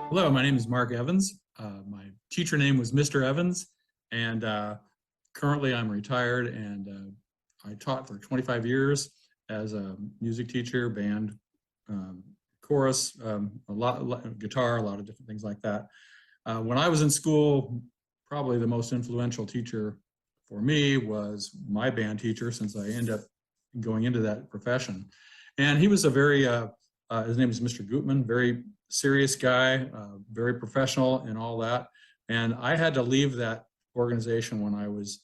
Hello, my name is Mark Evans. My teacher name was Mr. Evans, and currently I'm retired, and I taught for 25 years as a music teacher, band, chorus, a lot guitar, a lot of different things like that. When I was in school, probably the most influential teacher for me was my band teacher, since I ended up going into that profession. And he was a very, his name is Mr. Gutman, very serious guy, very professional and all that. And I had to leave that organization when I was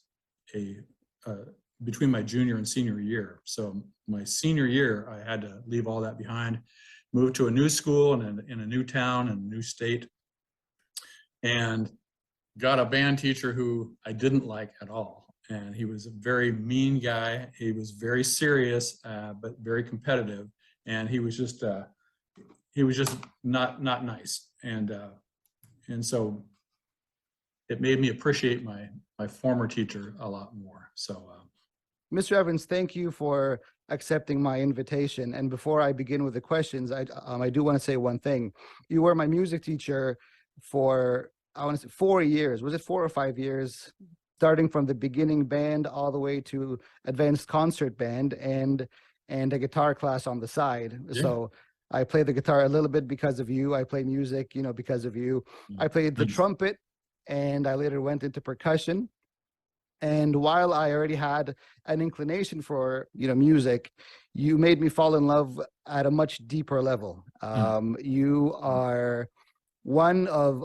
between my junior and senior year. So my senior year, I had to leave all that behind, move to a new school and in a new town and a new state, and got a band teacher who I didn't like at all. And he was a very mean guy. He was very serious, but very competitive. And he was just not nice. And so it made me appreciate my former teacher a lot more. So, Mr. Evans, thank you for accepting my invitation. And before I begin with the questions, I do want to say one thing. You were my music teacher for, I want to say, 4 years. Was it 4 or 5 years? Starting from the beginning band all the way to advanced concert band and a guitar class on the side. Yeah. So I play the guitar a little bit because of you. I play music, because of you. I played the trumpet, and I later went into percussion. And while I already had an inclination for, music, you made me fall in love at a much deeper level. You are one of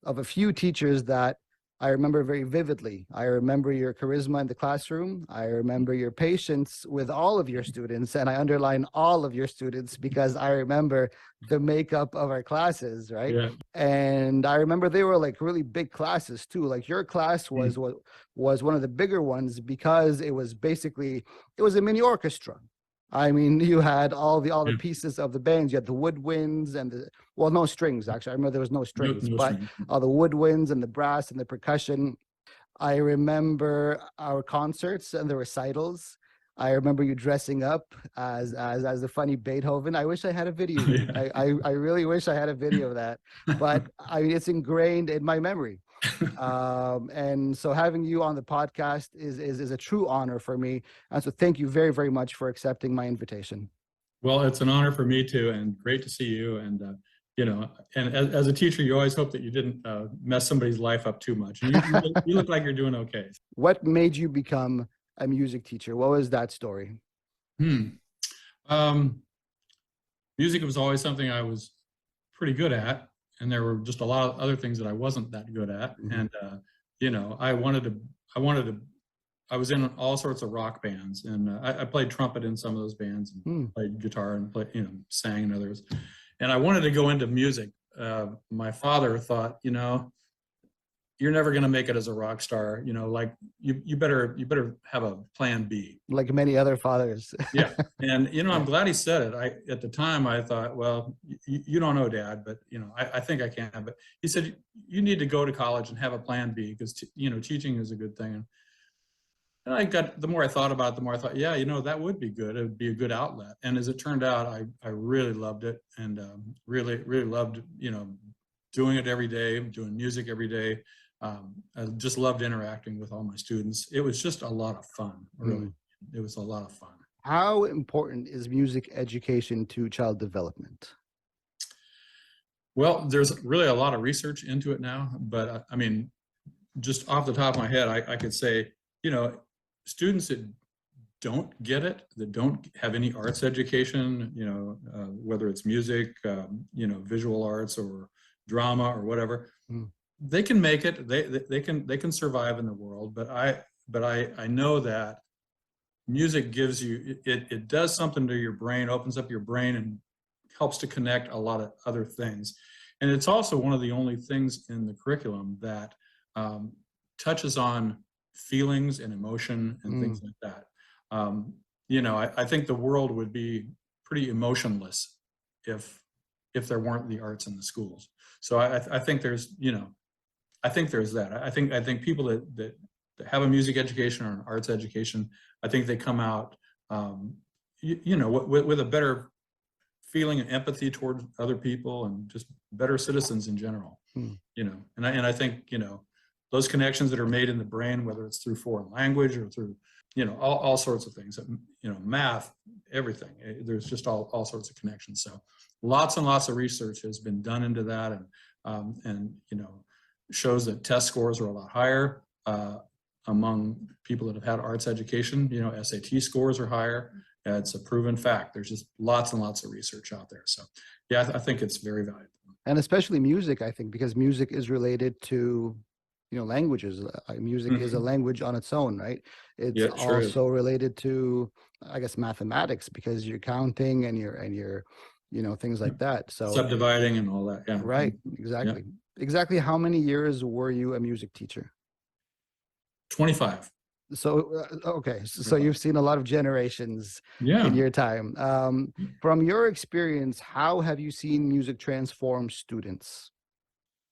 a few teachers that I remember very vividly. I remember your charisma in the classroom. I remember your patience with all of your students, and I underline all of your students because I remember the makeup of our classes, right? Yeah. And I remember they were like really big classes too. Like your class was one of the bigger ones because it was a mini orchestra. I mean, you had all the pieces of the bands. You had the woodwinds and no strings, actually. I remember there was no strings, but all the woodwinds and the brass and the percussion. I remember our concerts and the recitals. I remember you dressing up as the funny Beethoven. I wish I had a video. Yeah. I really wish I had a video of that, but it's ingrained in my memory. And so having you on the podcast is a true honor for me. And so thank you very, very much for accepting my invitation. Well, it's an honor for me too, and great to see you. And, and as a teacher, you always hope that you didn't mess somebody's life up too much. And you look like you're doing okay. What made you become a music teacher? What was that story? Music was always something I was pretty good at. And there were just a lot of other things that I wasn't that good at. Mm-hmm. And, I was in all sorts of rock bands, and I played trumpet in some of those bands, and played guitar and sang in others. And I wanted to go into music. My father thought, you're never going to make it as a rock star. Like you better have a plan B. Like many other fathers. Yeah. And, I'm glad he said it. At the time I thought, well, you don't know, Dad, but, I think I can. But he said, you need to go to college and have a plan B because, teaching is a good thing. And the more I thought about it, the more I thought, yeah, that would be good. It would be a good outlet. And as it turned out, I really loved it, and really, really loved, doing it every day, doing music every day. I just loved interacting with all my students. It was just a lot of fun, really. It was a lot of fun. How important is music education to child development? Well, there's really a lot of research into it now, but just off the top of my head, I could say, students that don't get it, that don't have any arts education, whether it's music, visual arts or drama or whatever, they can make it. They can survive in the world. But I know that music gives you it does something to your brain, opens up your brain, and helps to connect a lot of other things. And it's also one of the only things in the curriculum that touches on feelings and emotion and things like that. I think the world would be pretty emotionless if there weren't the arts in the schools. So I think there's, I think there's that. I think people that have a music education or an arts education, I think they come out, with a better feeling and empathy toward other people and just better citizens in general. And I think, those connections that are made in the brain, whether it's through foreign language or through, all sorts of things, math, everything. There's just all sorts of connections. So lots and lots of research has been done into that, and shows that test scores are a lot higher among people that have had arts education. SAT scores are higher. It's a proven fact. There's just lots and lots of research out there. So yeah, I think it's very valuable. And especially music, I think, because music is related to, languages. Music is a language on its own, right? It's also related to, I guess, mathematics, because you're counting and you're things like that. So subdividing and all that. Yeah. Right. Exactly. Yeah. Exactly. How many years were you a music teacher? 25. So, okay. So you've seen a lot of generations in your time. From your experience, how have you seen music transform students?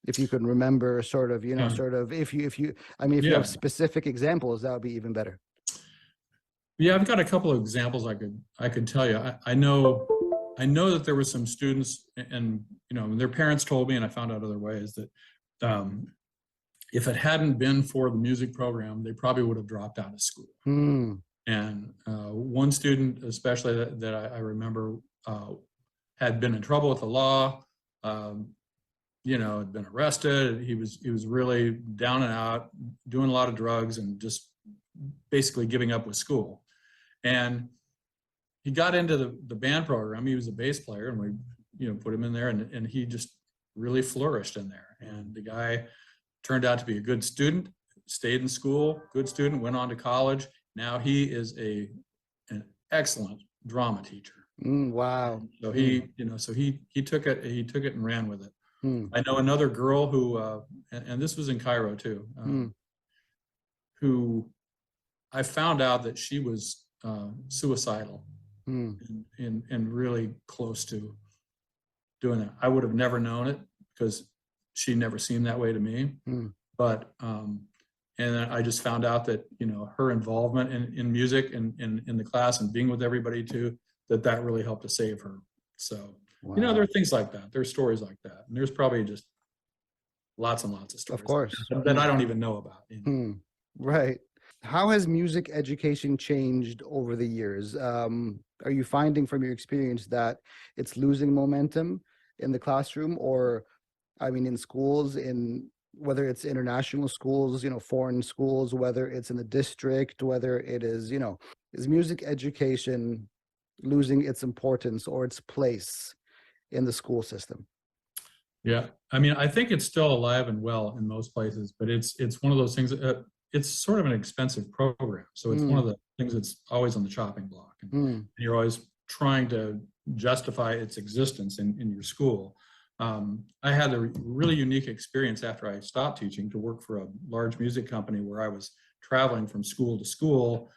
If you can remember sort of, if you have specific examples, that would be even better. Yeah, I've got a couple of examples I could tell you. I know that there were some students, and their parents told me, and I found out other ways, that if it hadn't been for the music program, they probably would have dropped out of school. And one student, especially that I remember, had been in trouble with the law. Had been arrested. He was really down and out, doing a lot of drugs, and just basically giving up with school. And he got into the band program. He was a bass player, and we put him in there, and he just really flourished in there. And the guy turned out to be a good student, stayed in school, good student, went on to college. Now he is an excellent drama teacher. Wow. And so he took it and ran with it. I know another girl who, and this was in Cairo too, who I found out that she was suicidal and really close to doing that. I would have never known it because she never seemed that way to me. But, and then I just found out that, her involvement in music and in the class and being with everybody too, that really helped to save her. So, there are things like that. There's stories like that. And there's probably just lots and lots of stories. Of course. That I don't even know about. Right. How has music education changed over the years? Are you finding from your experience that it's losing momentum in the classroom, or, in schools, whether it's international schools, foreign schools, whether it's in the district, whether it is, is music education losing its importance or its place in the school system? Yeah, I think it's still alive and well in most places, but it's one of those things. It's sort of an expensive program, so it's one of the things that's always on the chopping block, and you're always trying to justify its existence in your school. I had a really unique experience after I stopped teaching to work for a large music company where I was traveling from school to school,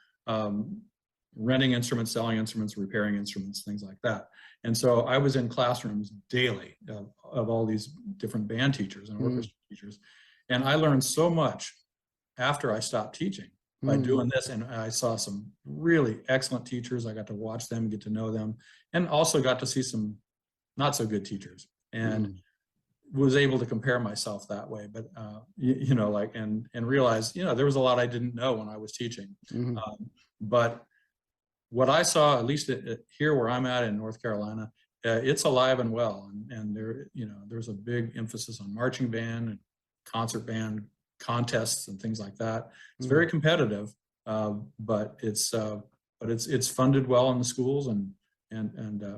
renting instruments, selling instruments, repairing instruments, things like that. And so I was in classrooms daily of all these different band teachers and orchestra teachers. And I learned so much after I stopped teaching by doing this. And I saw some really excellent teachers. I got to watch them, get to know them, and also got to see some not so good teachers, and was able to compare myself that way. But, and realize, there was a lot I didn't know when I was teaching. But what I saw, at least here where I'm at in North Carolina, it's alive and well. And there's a big emphasis on marching band and concert band contests and things like that. It's very competitive, but it's funded well in the schools and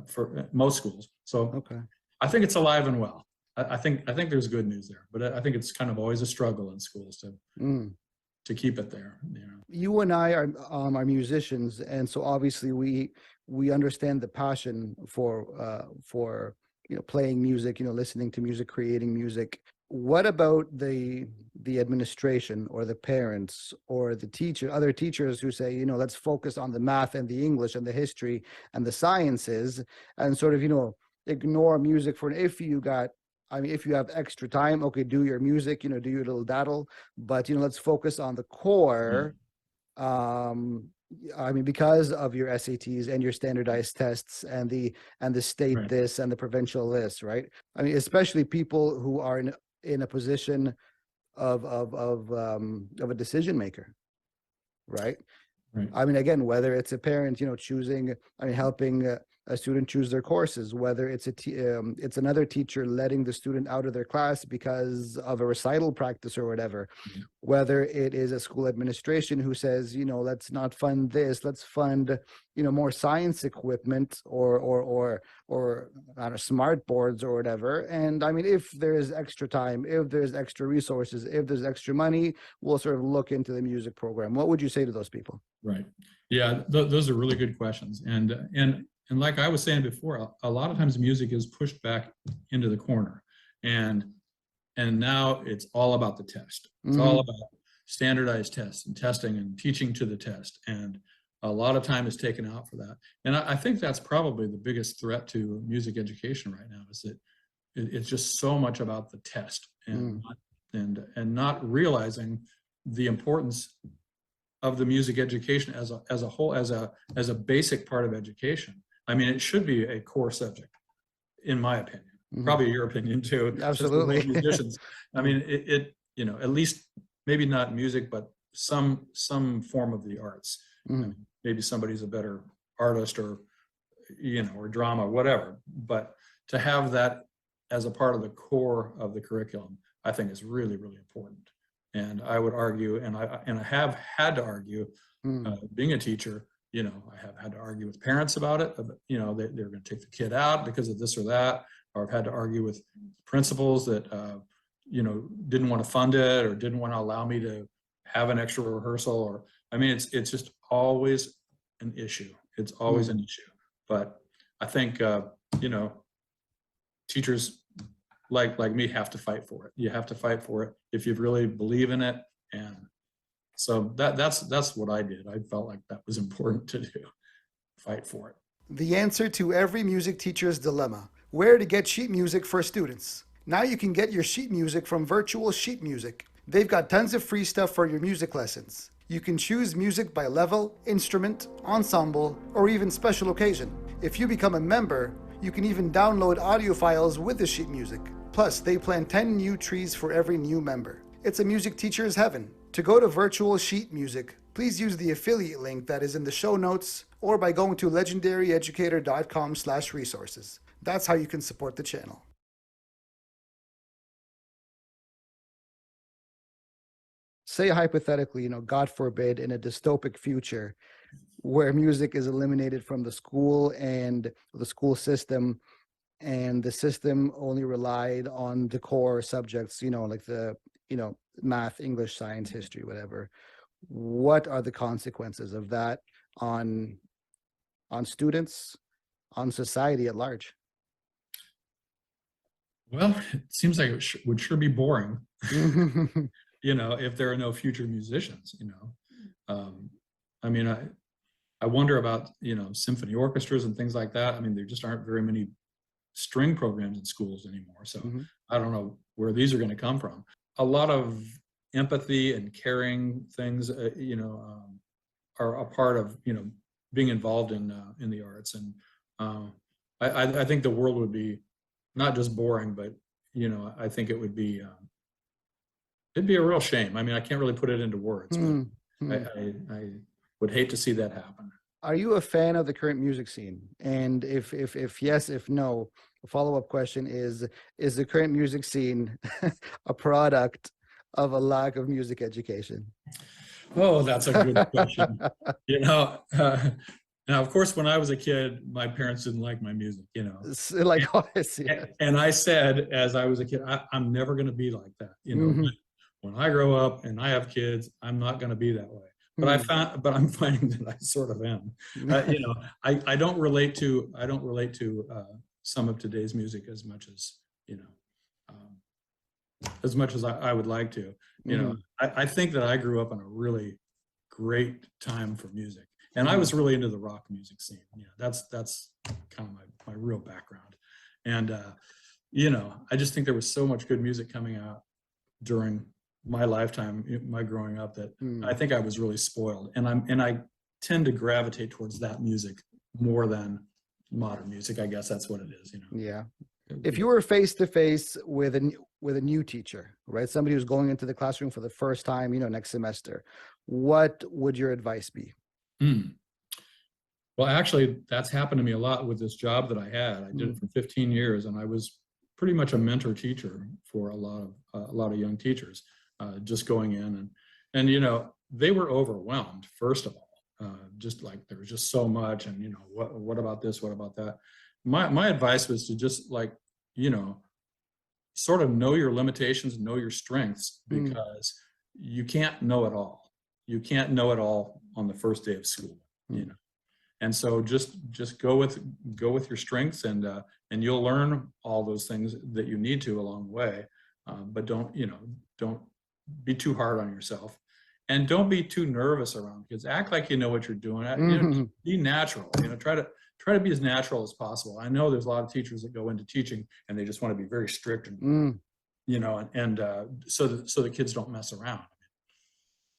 for most schools. So I think it's alive and well. I think there's good news there, but I think it's kind of always a struggle in schools to keep it there. You and I are musicians, and so obviously we understand the passion for playing music, listening to music, creating music. what about the administration or the parents or the teacher, other teachers who say, let's focus on the math and the English and the history and the sciences, and sort of, ignore music for, if you got, I mean, if you have extra time, okay, do your music, do your little daddle, but, let's focus on the core. um I mean, because of your SATs and your standardized tests and the state Right. this and the provincial this, right? I mean, especially people who are in a position of a decision maker, right? Right. I mean, again, whether it's a parent, choosing, I mean, helping a student choose their courses, whether it's another teacher letting the student out of their class because of a recital practice or whatever, Mhm. whether it is a school administration who says, let's not fund this, let's fund, more science equipment or I don't know, smart boards or whatever. And I mean, if there's extra time, if there's extra resources, if there's extra money, we'll sort of look into the music program. What would you say to those people? Right. Yeah, those are really good questions. And like I was saying before, a lot of times music is pushed back into the corner. And now it's all about the test. It's all Mm-hmm. about standardized tests and testing and teaching to the test. And a lot of time is taken out for that. And I think that's probably the biggest threat to music education right now, is that it's just so much about the test Mm. and not realizing the importance of the music education as a whole, as a basic part of education. I mean, it should be a core subject, in my opinion. Mm-hmm. Probably your opinion too, since we're both Absolutely. musicians. I mean, at least maybe not music, but some form of the arts. I Mm. mean, maybe somebody's a better artist, or or drama, whatever. But to have that as a part of the core of the curriculum, I think is really, really important. And I would argue, and I have had to argue, Mm. being a teacher, I have had to argue with parents about it. They're going to take the kid out because of this or that, or I've had to argue with principals that didn't want to fund it or didn't want to allow me to have an extra rehearsal. Or I mean, it's just always an issue. It's always Mm. an issue. But I think teachers like me have to fight for it. You have to fight for it if you really believe in it. And so that's what I did. I felt like that was important to do, fight for it. The answer to every music teacher's dilemma: where to get sheet music for students. Now you can get your sheet music from Virtual Sheet Music. They've got tons of free stuff for your music lessons. You can choose music by level, instrument, ensemble, or even special occasion. If you become a member, you can even download audio files with the sheet music. Plus, they plant 10 new trees for every new member. It's a music teacher's heaven. To go to Virtual Sheet Music, please use the affiliate link that is in the show notes, or by going to legendaryeducator.com/resources. That's how you can support the channel. Say hypothetically, God forbid, in a dystopic future where music is eliminated from the school and the school system, and the system only relied on the core subjects, like the, math, English, science, history, whatever. What are the consequences of that on students, on society at large? Well, it seems like it would sure be boring, Mm-hmm. if there are no future musicians. I mean, I wonder about symphony orchestras and things like that. I mean, there just aren't very many string programs in schools anymore. So I don't know where these are going to come from. A lot of empathy and caring things, are a part of being involved in the arts. And I think the world would be not just boring, but I think it would be it'd be a real shame. I mean, I can't really put it into words, but I would hate to see that happen. Are you a fan of the current music scene? And if yes, if no, a follow-up question is the current music scene a product of a lack of music education? Oh, that's a good question. You know, uh, Now, of course, when I was a kid, my parents didn't like my music, Like, honestly, yeah. and I said, as I was a kid, I'm never going to be like that. Mhm. When I grow up and I have kids, I'm not going to be that way. But I'm finding that I sort of am. I don't relate to some of today's music as much as um, as much as I would like to. You know, I think that I grew up in a really great time for music, and I was really into the rock music scene. You know, that's kind of my real background. And you know, I just think there was so much good music coming out during my lifetime, my growing up, that I think I was really spoiled. And I tend to gravitate towards that music more than modern music. I guess that's what it is, you know. Yeah. If you were face to face with a new teacher, right? Somebody who's going into the classroom for the first time, you know, next semester, what would your advice be? Well, actually, that's happened to me a lot with this job that I had. I did it for 15 years, and I was pretty much a mentor teacher for a lot of young teachers, just going in and you know, they were overwhelmed, first of all. Just like there was just so much, and you know, what about this, what about that. My advice was to just, like, you know, sort of know your limitations, know your strengths, because you can't know it all. You can't know it all on the first day of school, you know. And so just go with your strengths, and you'll learn all those things that you need to along the way. But don't be too hard on yourself, and don't be too nervous around kids. Act like you know what you're doing. You know, be natural. You know, try to be as natural as possible. I know there's a lot of teachers that go into teaching and they just want to be very strict, and you know, and so the kids don't mess around.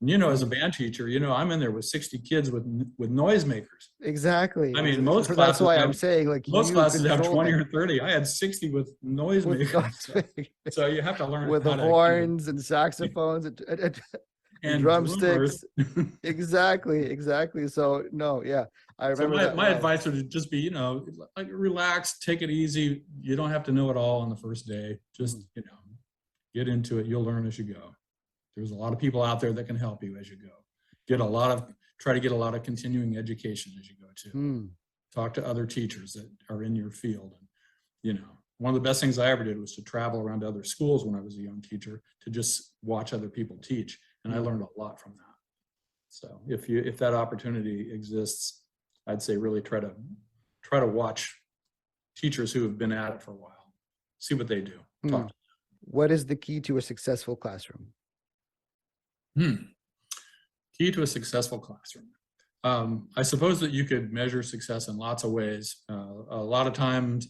You know, as a band teacher, you know, I'm in there with 60 kids with noisemakers. Exactly. I mean, most So classes that's why have, I'm saying, like, most you classes have control 20 them or 30. I had 60 with with noisemakers. So you have to learn with how the to, you know, horns and saxophones and and drummers. drumsticks. Exactly. So no, yeah, I So remember that my well. advice would just be, you know, like, relax, take it easy. You don't have to know it all on the first day. Just, you know, get into it. You'll learn as you go. There's a lot of people out there that can help you as you go. Try to get a lot of continuing education as you go too. Talk to other teachers that are in your field. And, you know, one of the best things I ever did was to travel around to other schools when I was a young teacher, to just watch other people teach. And I learned a lot from that. So if that opportunity exists, I'd say really try to watch teachers who have been at it for a while, see what they do. Talk to What is the key to a successful classroom? Key to a successful classroom. I suppose that you could measure success in lots of ways. A lot of times,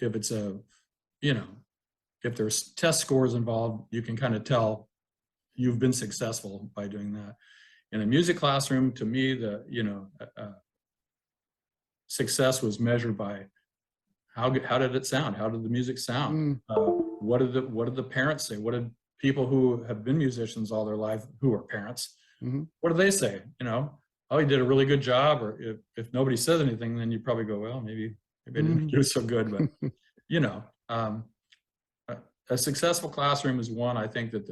if it's you know, if there's test scores involved, you can kind of tell you've been successful by doing that. In a music classroom, to me, success was measured by how did it sound? How did the music sound? What did the parents say? What did people who have been musicians all their life, who are parents, what do they say? You know, oh, you did a really good job. Or if nobody says anything, then you probably go, well, maybe I didn't do so good. But you know, a successful classroom is one, I think, that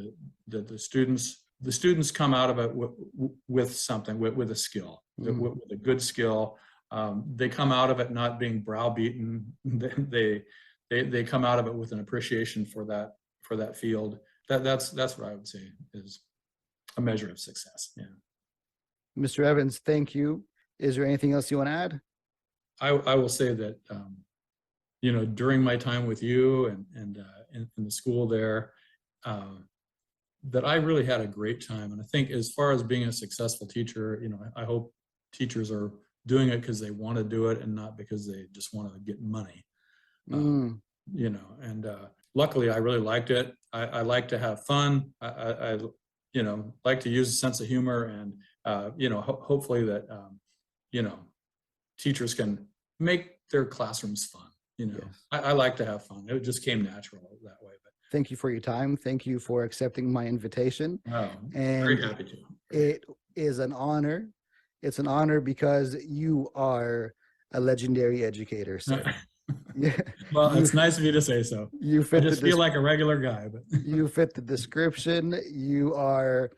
the students come out of it with something, with a skill, with a good skill. They come out of it not being browbeaten. They come out of it with an appreciation for that field. That's what I would say is a measure of success. Yeah. Mr. Evans, thank you. Is there anything else you want to add? I will say that you know, during my time with you and in the school there, that I really had a great time. And I think, as far as being a successful teacher, you know, I hope teachers are doing it because they want to do it and not because they just want to get money. You know, and luckily I really liked it. I like to have fun. I you know, like to use a sense of humor, and you know, hopefully that you know, teachers can make their classrooms fun. You know, yes. I like to have fun. It just came natural that way. But thank you for your time. Thank you for accepting my invitation. Oh, and very happy to. It is an honor. It's an honor because you are a legendary educator, sir. Yeah. Well, it's nice of you to say so. You fit I just feel like a regular guy, but you fit the description. You are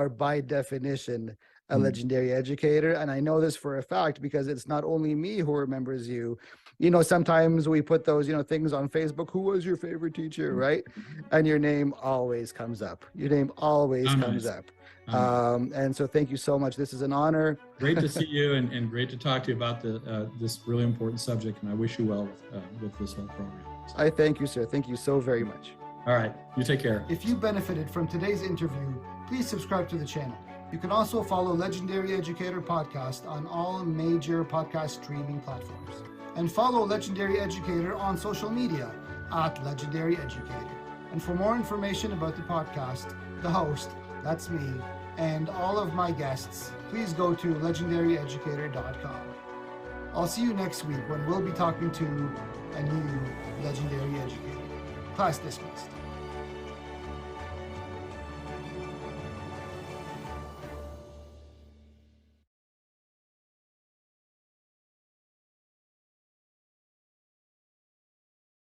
by definition a legendary educator. And I know this for a fact because it's not only me who remembers you. You know, sometimes we put those, you know, things on Facebook. Who was your favorite teacher, right? And your name always comes up. Your name always comes up. And so thank you so much. This is an honor. Great to see you, and great to talk to you about this really important subject. And I wish you well with this whole program. So. I thank you, sir. Thank you so very much. All right. You take care. If you benefited from today's interview, please subscribe to the channel. You can also follow Legendary Educator Podcast on all major podcast streaming platforms. And follow Legendary Educator on social media at Legendary Educator. And for more information about the podcast, the host, that's me, and all of my guests, please go to legendaryeducator.com. I'll see you next week when we'll be talking to a new Legendary Educator. Class dismissed.